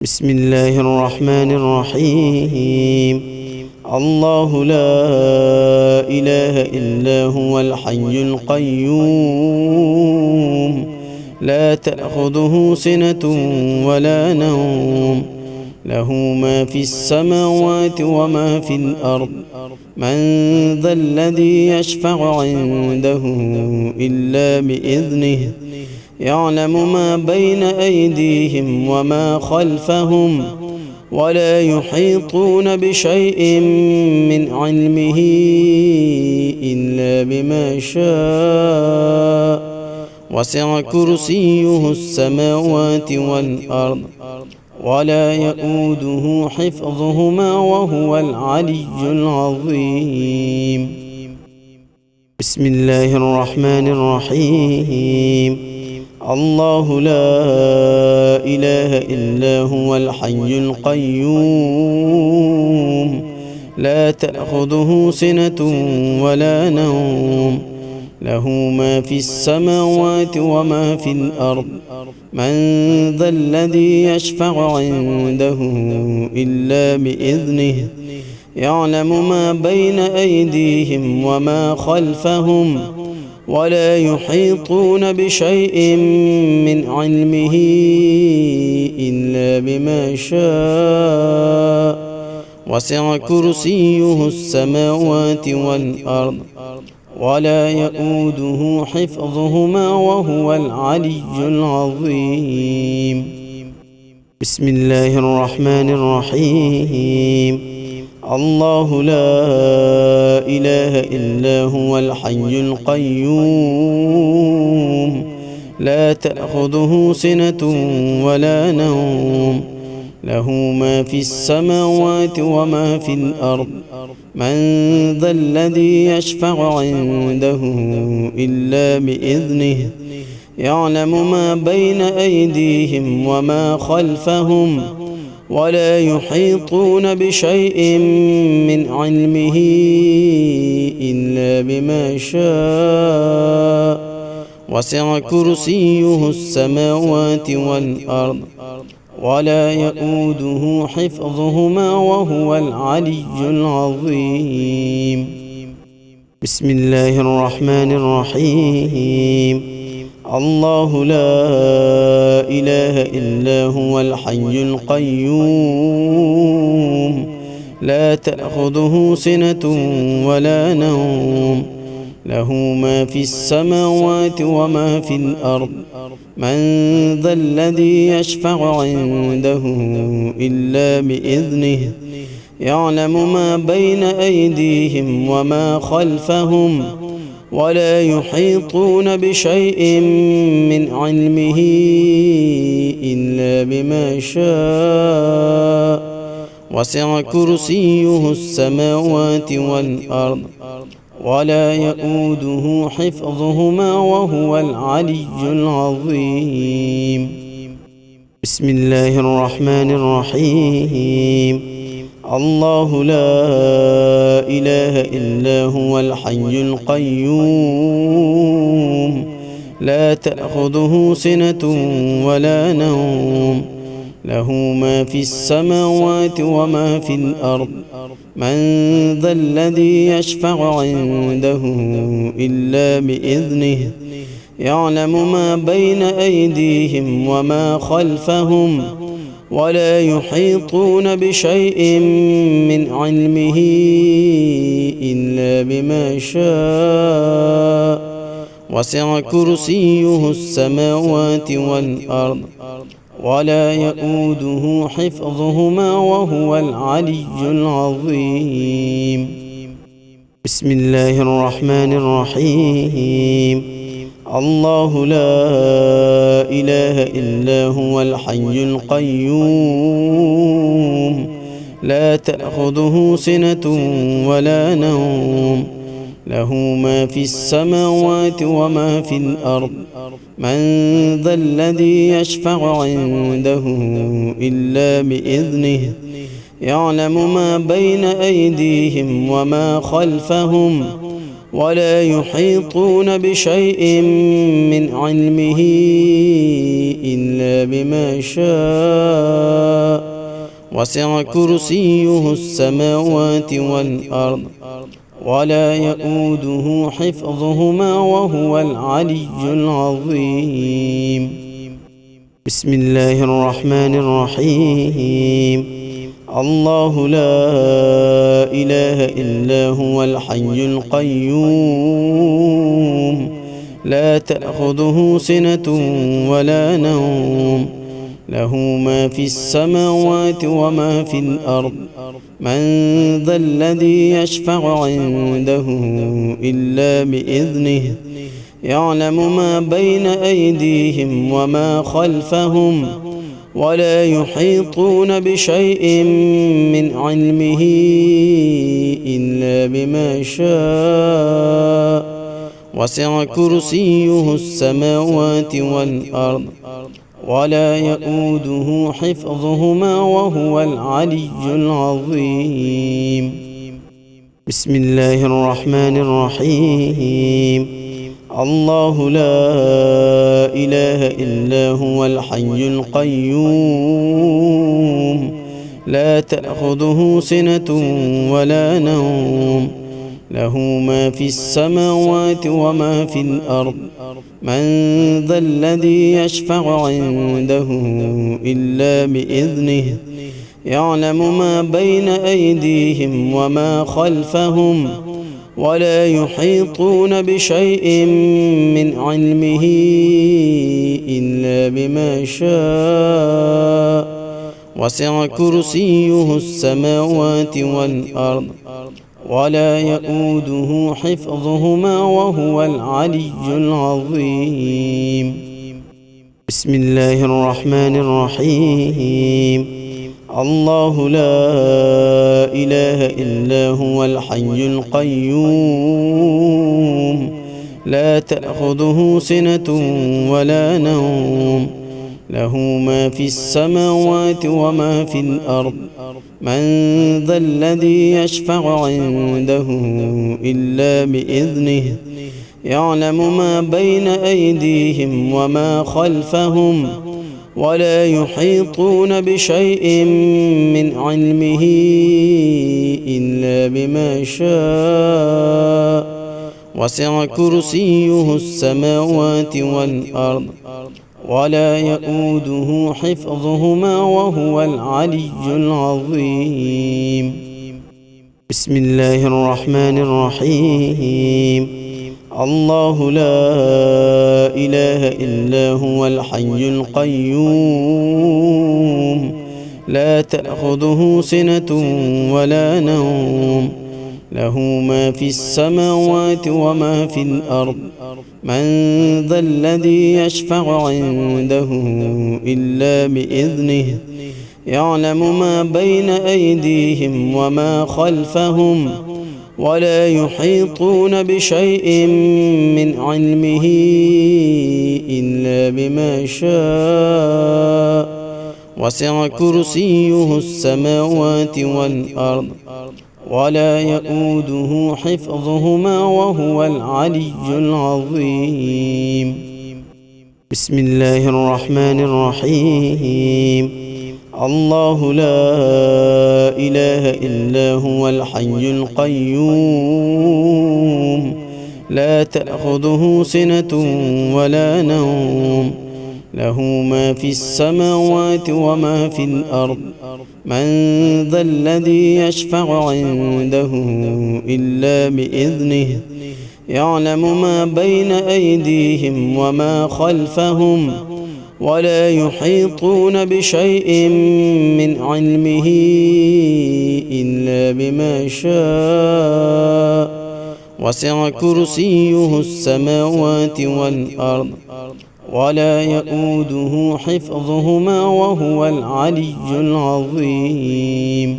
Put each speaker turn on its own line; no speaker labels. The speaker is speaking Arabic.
بسم الله الرحمن الرحيم. الله لا إله إلا هو الحي القيوم، لا تأخذه سنة ولا نوم، له ما في السماوات وما في الأرض. من ذا الذي يشفع عنده إلا بإذنه، يعلم ما بين أيديهم وما خلفهم، ولا يحيطون بشيء من علمه إلا بما شاء. وسع كرسيه السماوات والأرض، ولا يؤوده حفظهما، وهو العلي العظيم. بسم الله الرحمن الرحيم. الله لا إله إلا هو الحي القيوم، لا تأخذه سنة ولا نوم، له ما في السماوات وما في الأرض. من ذا الذي يشفع عنده إلا بإذنه، يعلم ما بين أيديهم وما خلفهم، ولا يحيطون بشيء من علمه إلا بما شاء. وسع كرسيه السماوات والأرض، ولا يؤوده حفظهما، وهو العلي العظيم. بسم الله الرحمن الرحيم. الله لا إله إلا هو الحي القيوم، لا تأخذه سنة ولا نوم، له ما في السماوات وما في الأرض. من ذا الذي يشفع عنده إلا بإذنه، يعلم ما بين أيديهم وما خلفهم، ولا يحيطون بشيء من علمه إلا بما شاء. وسع كرسيه السماوات والأرض، ولا يؤوده حفظهما، وهو العلي العظيم. بسم الله الرحمن الرحيم. الله لا إله إلا هو الحي القيوم، لا تأخذه سنة ولا نوم، له ما في السماوات وما في الأرض. من ذا الذي يشفع عنده إلا بإذنه، يعلم ما بين أيديهم وما خلفهم، ولا يحيطون بشيء من علمه إلا بما شاء. وسع كرسيه السماوات والأرض، ولا يؤوده حفظهما، وهو العلي العظيم. بسم الله الرحمن الرحيم. الله لا إله إلا هو الحي القيوم، لا تأخذه سنة ولا نوم، له ما في السماوات وما في الأرض. من ذا الذي يشفع عنده إلا بإذنه، يعلم ما بين أيديهم وما خلفهم، ولا يحيطون بشيء من علمه إلا بما شاء. وسع كرسيه السماوات والأرض، ولا يؤوده حفظهما، وهو العلي العظيم. بسم الله الرحمن الرحيم. الله لا إله إلا هو الحي القيوم، لا تأخذه سنة ولا نوم، له ما في السماوات وما في الأرض. من ذا الذي يشفع عنده إلا بإذنه، يعلم ما بين أيديهم وما خلفهم، ولا يحيطون بشيء من علمه إلا بما شاء وسع كرسيه السماوات والأرض ولا يؤوده حفظهما وهو العلي العظيم. بسم الله الرحمن الرحيم. الله لا إله إلا هو الحي القيوم لا تأخذه سنة ولا نوم له ما في السماوات وما في الأرض من ذا الذي يشفع عنده إلا بإذنه يعلم ما بين أيديهم وما خلفهم ولا يحيطون بشيء من علمه إلا بما شاء وسع كرسيه السماوات والأرض ولا يؤوده حفظهما وهو العلي العظيم. بسم الله الرحمن الرحيم. الله لا إله إلا هو الحي القيوم لا تأخذه سنة ولا نوم له ما في السماوات وما في الأرض من ذا الذي يشفع عنده إلا بإذنه يعلم ما بين أيديهم وما خلفهم ولا يحيطون بشيء من علمه إلا بما شاء وسع كرسيه السماوات والأرض ولا يؤوده حفظهما وهو العلي العظيم. بسم الله الرحمن الرحيم. الله لا إله إلا هو الحي القيوم لا تأخذه سنة ولا نوم له ما في السماوات وما في الأرض من ذا الذي يشفع عنده إلا بإذنه يعلم ما بين أيديهم وما خلفهم ولا يحيطون بشيء من علمه إلا بما شاء وسع كرسيه السماوات والأرض ولا يؤوده حفظهما وهو العلي العظيم. بسم الله الرحمن الرحيم. الله لا إله إلا هو الحي القيوم لا تأخذه سنة ولا نوم له ما في السماوات وما في الأرض من ذا الذي يشفع عنده إلا بإذنه يعلم ما بين أيديهم وما خلفهم ولا يحيطون بشيء من علمه إلا بما شاء وسع كرسيه السماوات والأرض ولا يؤوده حفظهما وهو العلي العظيم. بسم الله الرحمن الرحيم. الله لا إله إلا هو الحي القيوم لا تأخذه سنة ولا نوم له ما في السماوات وما في الأرض من ذا الذي يشفع عنده إلا بإذنه يعلم ما بين أيديهم وما خلفهم ولا يحيطون بشيء من علمه إلا بما شاء وسع كرسيه السماوات والأرض ولا يؤوده حفظهما وهو العلي العظيم.